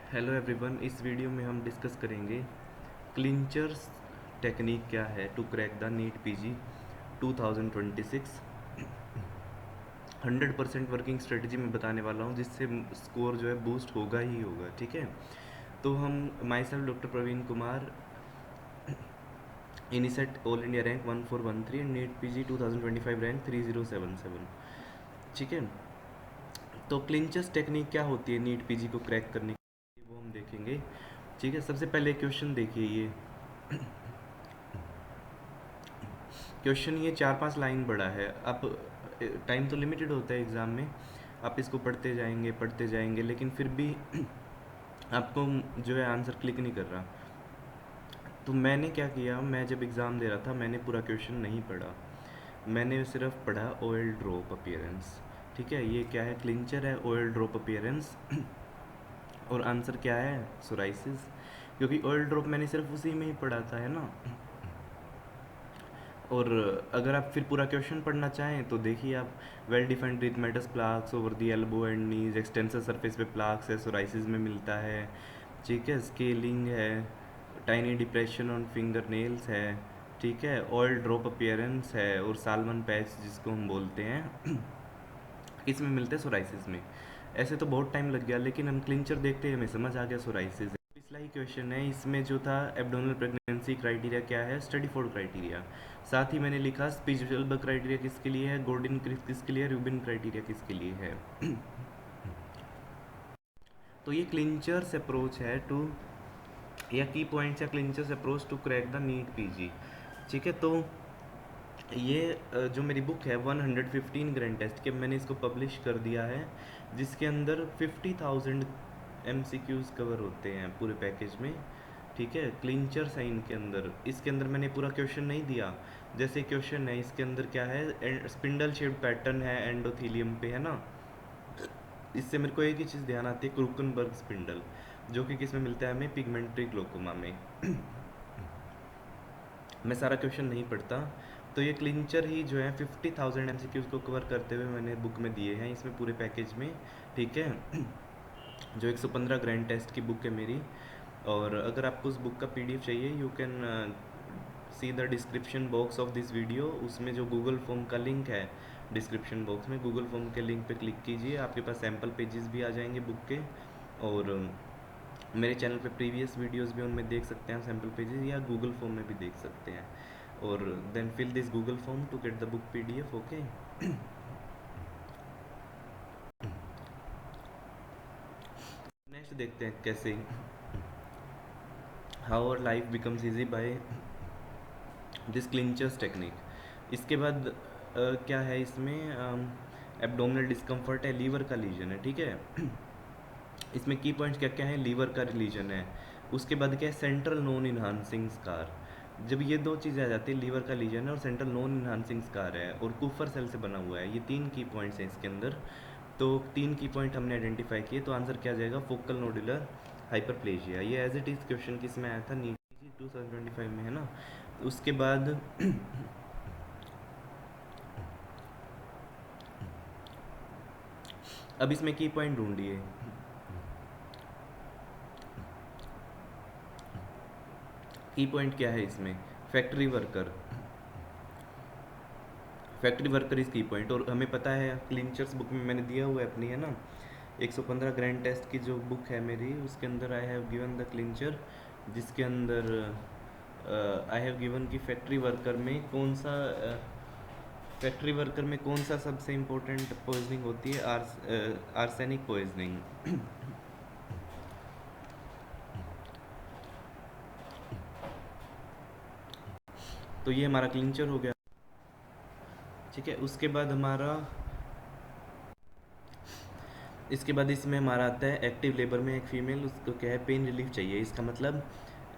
Hello everyone, इस video में हम डिस्कस करेंगे क्लिंचर्स टेक्निक क्या है to crack the NEET PG 2026। 100% working strategy में बताने वाला हूँ जिससे स्कोर जो है बूस्ट होगा ही होगा। ठीक है, तो हम myself doctor Praveen Kumar, INICET all India rank 1413 and NEET PG 2025 rank 3077। ठीक है, तो क्लिंचर्स टेक्निक क्या होती है नीट पीजी को क्रैक करने के लिए वो हम देखेंगे। ठीक है, सबसे पहले क्वेश्चन देखिए। ये क्वेश्चन ये 4-5 लाइन बड़ा है। अब टाइम तो लिमिटेड होता है एग्ज़ाम में, आप इसको पढ़ते जाएंगे लेकिन फिर भी आपको जो है आंसर क्लिक नहीं कर रहा। तो मैंने क्या किया, मैं जब एग्ज़ाम दे रहा था मैंने पूरा क्वेश्चन नहीं पढ़ा, मैंने सिर्फ पढ़ा ऑयल ड्रॉप अपीयरेंस। ठीक है, ये क्या है, क्लिंचर है ऑयल ड्रॉप अपीयरेंस और आंसर क्या है, सोराइसिस, क्योंकि ऑयल ड्रॉप मैंने सिर्फ उसी में ही पढ़ा था, है ना। और अगर आप फिर पूरा क्वेश्चन पढ़ना चाहें तो देखिए आप, well defined erythematous plaques over the elbow and knees, extensor surface पे प्लाक्स है, सोराइसिस में मिलता है। ठीक है, स्केलिंग है, tiny depression on finger nails है। ठीक है, ऑयल ड्रॉप अपीयरेंस है और साल्मन पैच जिसको हम बोलते हैं इसमें मिलते हैं सोराइसिस में। ऐसे तो बहुत टाइम लग गया लेकिन हम क्लिंचर देखते ही हमें समझ आ गया सोराइसिस। पिछला ही क्वेश्चन है, इसमें जो था एब्डोमिनल प्रेगनेंसी क्राइटेरिया क्या है, स्टडी फोर्ड क्राइटेरिया। साथ ही मैंने लिखा स्पिरिचुअल क्राइटेरिया किसके लिए है, गोल्डन किसके लिए, रूबिन क्राइटेरिया किसके लिए है। तो ये क्लिंचर्स अप्रोच है टू, या की पॉइंट्स या clinchers approach to crack the NEET PG. ठीक है, तो ये जो मेरी बुक है 115 ग्रैंड टेस्ट के, मैंने इसको पब्लिश कर दिया है, जिसके अंदर 50,000 MCQs कवर होते हैं पूरे पैकेज में। ठीक है, क्लिंचर साइन के अंदर, इसके अंदर मैंने पूरा क्वेश्चन नहीं दिया। जैसे क्वेश्चन है इसके अंदर क्या है, स्पिंडल शेप पैटर्न है एंडोथीलियम पे, है ना। इससे मेरे को एक ही चीज़ ध्यान आती है, क्रूकनबर्ग स्पिंडल, जो कि किस में मिलता है हमें, पिगमेंट्री ग्लोकोमा में। मैं सारा क्वेश्चन नहीं पढ़ता, तो ये क्लिंचर ही जो है 50,000 MCQs को कवर करते हुए मैंने बुक में दिए हैं इसमें पूरे पैकेज में। ठीक है, जो 115 ग्रैंड टेस्ट की बुक है मेरी। और अगर आपको उस बुक का PDF चाहिए, you can see the description box of this video, उसमें जो गूगल फॉर्म का लिंक है डिस्क्रिप्शन बॉक्स में, गूगल फॉर्म के लिंक पे क्लिक कीजिए, आपके पास सैम्पल पेजेस भी आ जाएंगे बुक के। और मेरे चैनल पे प्रीवियस वीडियोस भी उनमें देख सकते हैं सैम्पल पेजेस, या गूगल फॉर्म में भी देख सकते हैं। और then fill this Google form to get the book PDF। Okay, next देखते हैं कैसे, how our life becomes easy by this clinchers technique. इसके बाद क्या है इसमें, एब्डोमिनल डिस्कम्फर्ट है, लीवर का लीजन है। ठीक है, इसमें की पॉइंट्स क्या क्या है, लीवर का लीजन है। उसके बाद क्या है, सेंट्रल नॉन इन्हांसिंग स्कार। जब ये दो चीज़ें आ जाती है, लीवर का लीजन है और सेंट्रल नॉन इन्हांसिंग स्कार है और कुफर सेल से बना हुआ है, ये 3 की पॉइंट्स हैं इसके अंदर। तो 3 की पॉइंट हमने आइडेंटिफाई किए, तो आंसर क्या आ जाएगा, फोकल नोडुलर हाइपरप्लेजिया। ये एज इट इज़ क्वेश्चन किस में आया था, नीट 2025 में, है ना। उसके बाद अब इसमें की पॉइंट ढूंढिए। की पॉइंट क्या है इसमें, factory worker, factory worker is की पॉइंट। और हमें पता है क्लिंचर्स बुक में मैंने दिया हुआ है अपनी, है ना, 115 ग्रैंड टेस्ट की जो बुक है मेरी, उसके अंदर आई हैव गिवन द क्लिंचर, जिसके अंदर आई हैव गिवन कि फैक्ट्री वर्कर में कौन सा फैक्ट्री वर्कर में कौन सा सबसे इम्पोर्टेंट पॉइजनिंग होती है, आर्सेनिक पॉइजनिंग। तो ये हमारा क्लिंचर हो गया। ठीक है, उसके बाद हमारा, इसके बाद इसमें हमारा आता है एक्टिव लेबर में एक फीमेल, उसको क्या है, पेन रिलीफ चाहिए, इसका मतलब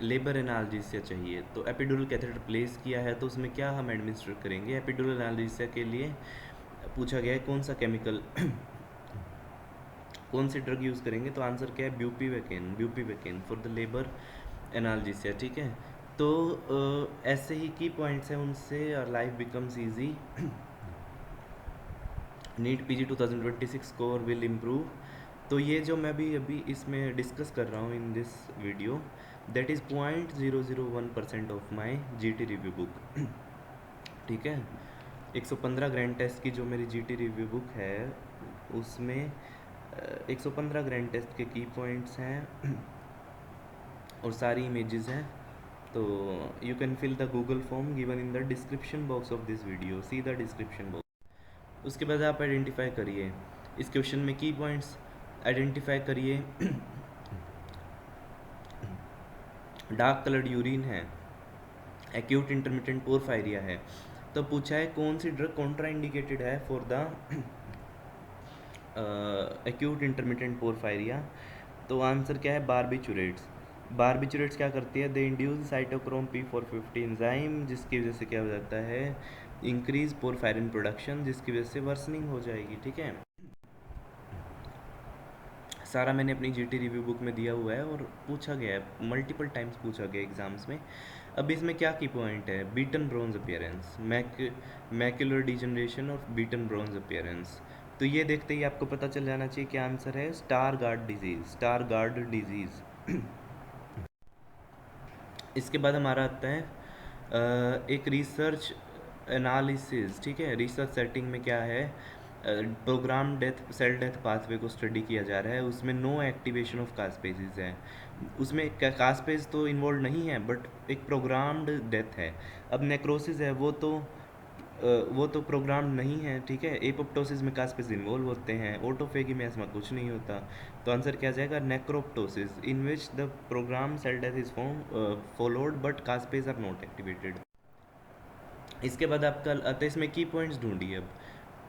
लेबर एनाल्जेसिया चाहिए। तो एपिडुरल कैथेटर प्लेस किया है, तो उसमें क्या हम एडमिनिस्टर करेंगे, एपिडुरल एनाल्जेसिया के लिए पूछा गया है कौन सा केमिकल कौन सी ड्रग यूज़ करेंगे, तो आंसर क्या है, bupivacaine for the labour analgesia. ठीक है, तो ऐसे ही की पॉइंट्स हैं, उनसे life becomes easy, NEET PG 2026 score will improve तो ये जो मैं भी अभी इसमें डिस्कस कर रहा हूँ in this video, that is 0.001% of my G T review book. ठीक है, 115 ग्रैंड टेस्ट की जो मेरी जी टी रिव्यू बुक है उसमें 115 ग्रैंड टेस्ट के की पॉइंट्स हैं और सारी इमेजेस हैं। तो you can fill the Google form given in the description box of this video, see the description box. उसके बाद आप आइडेंटिफाई करिए इस क्वेश्चन में की पॉइंट्स आइडेंटिफाई करिए। डार्क कलर्ड यूरिन है, एक्यूट इंटरमिटेंट पोरफायरिया है। तो पूछा है कौन सी ड्रग कॉन्ट्रा इंडिकेटेड है for the acute intermittent porphyria. तो आंसर क्या है, बारबिचुरेट्स। बारबिचुरेट्स क्या करती है, दे इंड्यूस साइटोक्रोम P450 एंजाइम, जिसकी वजह से क्या हो जाता है, इंक्रीज पोरफायरिन प्रोडक्शन, जिसकी वजह से वर्सनिंग हो जाएगी। ठीक है, सारा मैंने अपनी जीटी रिव्यू बुक में दिया हुआ है और पूछा गया है, मल्टीपल टाइम्स पूछा गया एग्जाम्स में। अब इसमें क्या की पॉइंट है, beaten bronze appearance, macular degeneration और बीटन ब्रोंज अपीयरेंस। तो ये देखते ही आपको पता चल जाना चाहिए क्या आंसर है, स्टारगार्ड डिजीज, स्टारगार्ड डिजीज। इसके बाद हमारा आता है एक रिसर्च एनालिसिस। ठीक है, रिसर्च सेटिंग में क्या है, programme death cell death pathway को स्टडी किया जा रहा है, उसमें नो एक्टिवेशन ऑफ कास्पेजेस है, उसमें कास्पेज तो इन्वॉल्व नहीं है बट एक प्रोग्राम्ड डेथ है। अब नेक्रोसिस है वो तो प्रोग्राम नहीं है। ठीक है, एपोप्टोसिस में कास्पेज इन्वॉल्व होते हैं, ऑटोफेगी में ऐसा कुछ नहीं होता। तो आंसर क्या जाएगा, necroptosis, in which the program cell death is followed but caspase are not activated. इसके बाद आपका आता है इसमें की पॉइंट्स ढूंढिए अब।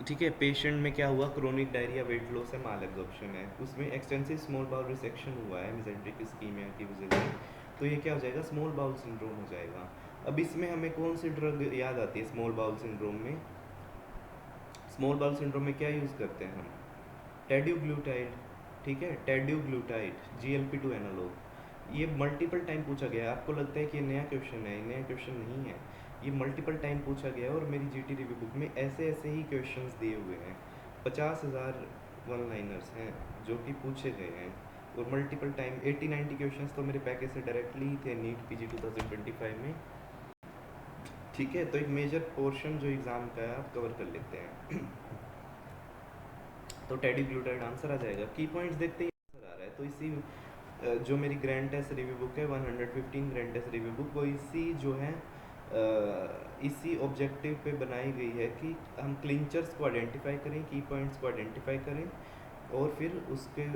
ठीक है, पेशेंट में क्या हुआ, क्रोनिक डायरिया, वेट लॉस है, माल एब्जॉर्प्शन है, उसमें एक्सटेंसिव स्मॉल बाउल रिसेक्शन हुआ है मेसेंट्रिक इस्कीमिया की वजह से। तो ये क्या हो जाएगा, स्मॉल बाउल सिंड्रोम हो जाएगा। अब इसमें हमें कौन सी ड्रग याद आती है स्मॉल बाउल सिंड्रोम में, स्मॉल बाउल सिंड्रोम में क्या यूज़ करते हैं हम, टेड्यूग्लूटाइड। ठीक है, टेड्यूग्लूटाइड, GLP-2 एनालॉग। ये मल्टीपल टाइम पूछा गया है, आपको लगता है कि ये नया क्वेश्चन है, नया क्वेश्चन नहीं है, ये मल्टीपल टाइम पूछा गया है और मेरी जीटी रिव्यू बुक में ऐसे ऐसे ही क्वेश्चंस दिए हुए हैं। 50,000 वन लाइनर्स हैं जो कि पूछे गए हैं और मल्टीपल टाइम 80-90 क्वेश्चंस तो मेरे पैकेज से डायरेक्टली ही थे नीट PG 2025 में। ठीक है, तो एक मेजर पोर्शन जो एग्ज़ाम का है आप कवर कर लेते हैं। तो टेडीग्लूटाइड आंसर आ जाएगा। की पॉइंट्स देखते ही आंसर आ रहा है। तो इसी जो मेरी ग्रैंड टेस्ट रिव्यू बुक है 115 ग्रैंड टेस्ट रिव्यू बुक, वो इसी जो है इसी ऑब्जेक्टिव पे बनाई गई है कि हम क्लिंचर्स को आइडेंटिफाई करें, की पॉइंट्स को आइडेंटिफाई करें और फिर उसके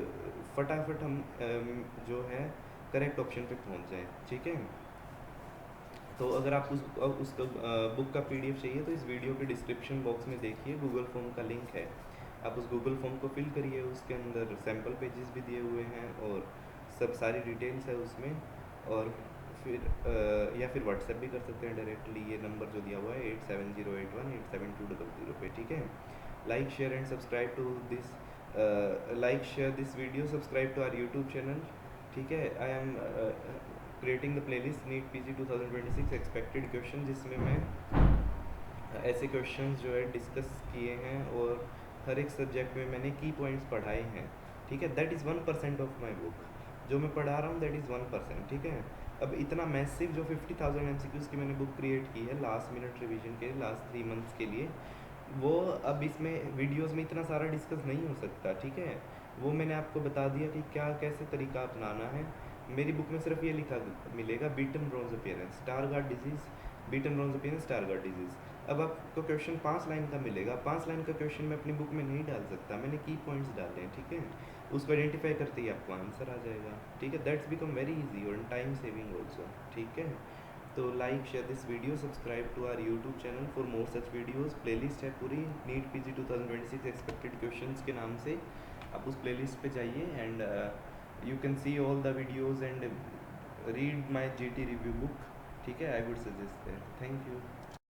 फटाफट हम जो है करेक्ट ऑप्शन पे पहुंच जाएं। ठीक है, तो अगर आप उस बुक का PDF चाहिए तो इस वीडियो के डिस्क्रिप्शन बॉक्स में देखिए, गूगल फॉर्म का लिंक है, आप उस गूगल फॉर्म को फिल करिए, उसके अंदर सैम्पल पेजेस भी दिए हुए हैं और सब सारी डिटेल्स है उसमें। और फिर या फिर व्हाट्सएप भी कर सकते हैं डायरेक्टली, ये नंबर जो दिया हुआ है 8708187200 पे। ठीक है, like share and subscribe to this like share this video, subscribe to our YouTube channel. ठीक है, I am creating the playlist NEET PG 2026 expected question, जिसमें मैं ऐसे क्वेश्चंस जो है डिस्कस किए हैं और हर एक सब्जेक्ट में मैंने की पॉइंट्स पढ़ाए हैं। ठीक है, that is 1% of my book, जो मैं पढ़ा रहा हूँ दैट इज़ 1%। ठीक है, अब इतना मैसिव जो 50,000 MCQs की मैंने बुक क्रिएट की है लास्ट मिनट रिवीजन के लिए, लास्ट 3 मंथ्स के लिए, वो अब इसमें वीडियोस में इतना सारा डिस्कस नहीं हो सकता। ठीक है, वो मैंने आपको बता दिया कि क्या कैसे तरीका अपनाना है। मेरी बुक में सिर्फ ये लिखा मिलेगा, beaten bronze appearance, Stargardt disease, beaten bronze appearance, Stargardt disease. अब आपको क्वेश्चन 5 लाइन का मिलेगा, 5 लाइन का क्वेश्चन मैं अपनी बुक में नहीं डाल सकता, मैंने की पॉइंट्स डाले हैं। ठीक है, उसको आइडेंटिफाई करते ही आपको आंसर आ जाएगा। ठीक है, दैट्स बिकम वेरी इजी और टाइम सेविंग ऑल्सो। ठीक है, तो like share this video, subscribe to our YouTube channel for more such videos. Playlist है पूरी नीट PG 2026 एक्सपेक्टेड क्वेश्चंस के नाम से, आप उस प्लेलिस्ट पे जाइए and you can see all the videos and read my GT review book. ठीक है, I would suggest that. Thank you.